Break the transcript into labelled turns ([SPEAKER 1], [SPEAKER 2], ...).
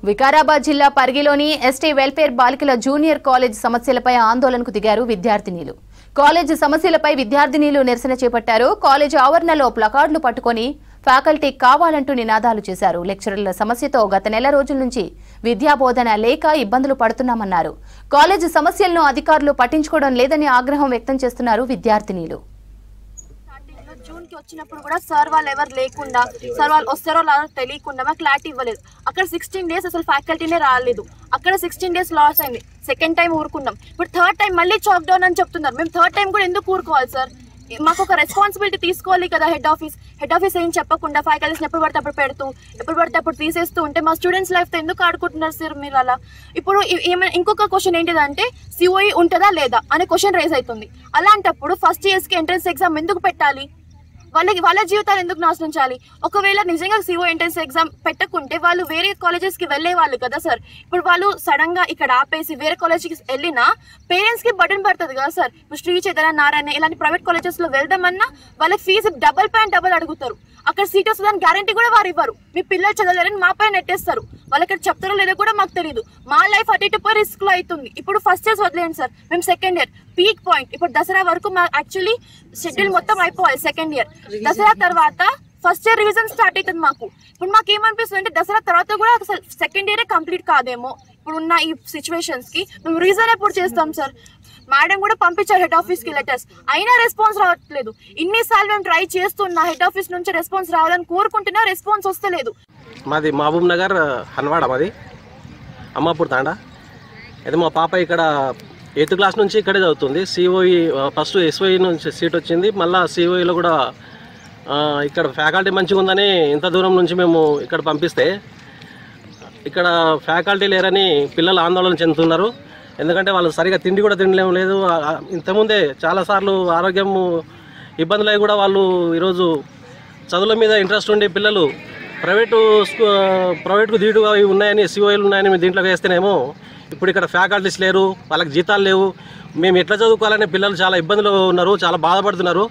[SPEAKER 1] వికారాబాద్ జిల్లా పరిగిలోని ST welfare బాలికల junior college సమస్యలపై ఆందోళనకు దిగారు విద్యార్థినీలు. కాలేజ్ సమస్యలపై విద్యార్థినీలు నిరసన చేపట్టారు. కాలేజ్ ఆవరణలో ప్లకార్డులు పట్టుకొని ఫ్యాకల్టీ కావాలంటూ నినాదాలు చేశారు. లెక్చరర్ల సమస్యతో గత నెల రోజుల నుంచి విద్యాబోధన లేక ఇబ్బందులు పడుతున్నామన్నారు. కాలేజ్ సమస్యలను అధికారులు పట్టించుకోవడం లేదని ఆగ్రహం వ్యక్తం చేస్తున్నారు విద్యార్థినీలు.
[SPEAKER 2] జూన్ కి వచ్చినప్పుడు కూడా సార్ వాళ్ళు ఎవరు లేకుండా సార్ వాళ్ళు వస్తారో లేదో తెలియకుండా మాకు క్లారిటీ ఇవ్వలేదు. అక్కడ 16 days అసలు ఫ్యాకల్టీనే రాలేదు. అక్కడ 16 days లాస్ అయింది. సెకండ్ టైం ఊరుకున్నాం. ఇప్పుడు థర్డ్ టైం మళ్ళీ చాక్ డౌన్ అని చెప్తున్నారు. మేము థర్డ్ టైం కూడా ఎందుకు ఊరుకోవాలి సార్? మాకు ఒక రెస్పాన్సిబిలిటీ తీసుకోవాలి కదా. హెడ్ ఆఫీస్ ఏం చెప్పకుండా ఫ్యాకల్టీస్ ఎప్పుడు పడితే అప్పుడు పెడుతూ ఎప్పుడు పడితే అప్పుడు తీసేస్తూ ఉంటే మా స్టూడెంట్స్ లైఫ్తో ఎందుకు ఆడుకుంటున్నారు సార్ మీరు అలా? ఇప్పుడు ఇంకొక క్వశ్చన్ ఏంటిదంటే సిఓఈ ఉంటుందా లేదా అనే క్వశ్చన్ రేజ్ అవుతుంది. అలాంటప్పుడు ఫస్ట్ ఇయర్స్కి ఎంట్రన్స్ ఎగ్జామ్ ఎందుకు పెట్టాలి? వాళ్ళ జీవితాలు ఎందుకు నాశనం చేయాలి? ఒకవేళ నిజంగా సిఓ ఎంట్రన్స్ ఎగ్జామ్ పెట్టకుంటే వాళ్ళు వేరే కాలేజెస్ కి వెళ్లే వాళ్ళు కదా సార్. ఇప్పుడు వాళ్ళు సడన్ గా ఇక్కడ ఆపేసి వేరే కాలేజ్ కి వెళ్ళినా పేరెంట్స్ కి బర్డెన్ పడుతుంది కదా సార్. ఇప్పుడు శ్రీ చైతన్య నారాయణ ఇలాంటి ప్రైవేట్ కాలేజెస్ లో వెళ్దామన్నా వాళ్ళకి ఫీజు డబల్ అడుగుతారు. అక్కడ సీట్ వస్తుందని గ్యారంటీ కూడా వారు ఇవ్వరు. మీ పిల్లలు చదవలేరని మా పైన నెట్టేస్తారు. వాళ్ళకి చెప్తారో లేదో కూడా మాకు తెలియదు. మా లైఫ్ అటు ఇటు పోయి రిస్క్ లో అవుతుంది. ఇప్పుడు ఫస్ట్ ఇయర్స్ వదిలేండి సార్. మేము సెకండ్ ఇయర్ పీక్ పాయింట్. ఇప్పుడు దసరా వరకు మా యాక్చువల్లీ షెడ్యూల్ మొత్తం అయిపోవాలి. సెకండ్ ఇయర్ దసరా తర్వాత ఫస్ట్ ఇయర్ రివిజన్ స్టార్ట్ అవుతుంది మాకు. ఇప్పుడు మాకు ఏమనిపిస్తుంది అంటే దసరా తర్వాత కూడా అసలు సెకండ్ ఇయరే కంప్లీట్ కాదేమో. ఇప్పుడు ఉన్న ఈ సిచ్యువేషన్స్ కి మేము రీజన్ ఎప్పుడు చేస్తాం సార్? మేడం కూడా పంపించారు హెడ్ ఆఫీస్ కి లెటర్స్, అయినా రెస్పాన్స్ రావట్లేదు. ఇన్నిసార్లు మేము ట్రై చేస్తున్నా హెడ్ ఆఫీస్ నుంచి రెస్పాన్స్ రావాలని కోరుకుంటున్నా, రెస్పాన్స్ వస్తలేదు.
[SPEAKER 3] మాది మహబూబ్ నగర్ హన్వాడ, మాది అమ్మాపూర్ తాండా. అయితే మా పాప ఇక్కడ 8th క్లాస్ నుంచి ఇక్కడే చదువుతుంది. సిఓఈ ఫస్ట్ ఎస్ఓఈ నుంచి సీట్ వచ్చింది. మళ్ళీ సిఓఈలో కూడా ఇక్కడ ఫ్యాకల్టీ మంచిగా ఉందని ఇంత దూరం నుంచి మేము ఇక్కడ పంపిస్తే ఇక్కడ ఫ్యాకల్టీ లేరని పిల్లలు ఆందోళన చెందుతున్నారు. ఎందుకంటే వాళ్ళు సరిగా తిండి కూడా తినలేము లేదు. ఇంతకుముందే చాలాసార్లు ఆరోగ్యం ఇబ్బందులు అయి కూడా వాళ్ళు ఈరోజు చదువుల మీద ఇంట్రెస్ట్ ఉండి పిల్లలు ప్రైవేట్కు ధీటుగా ఉన్నాయని సిఓఈలు ఉన్నాయని దీంట్లో వేస్తేనేమో ఇప్పుడు ఇక్కడ ఫ్యాకల్టీస్ లేరు, వాళ్ళకి జీతాలు లేవు. మేము ఎట్లా చదువుకోవాలని పిల్లలు చాలా ఇబ్బందులు ఉన్నారు, చాలా బాధపడుతున్నారు.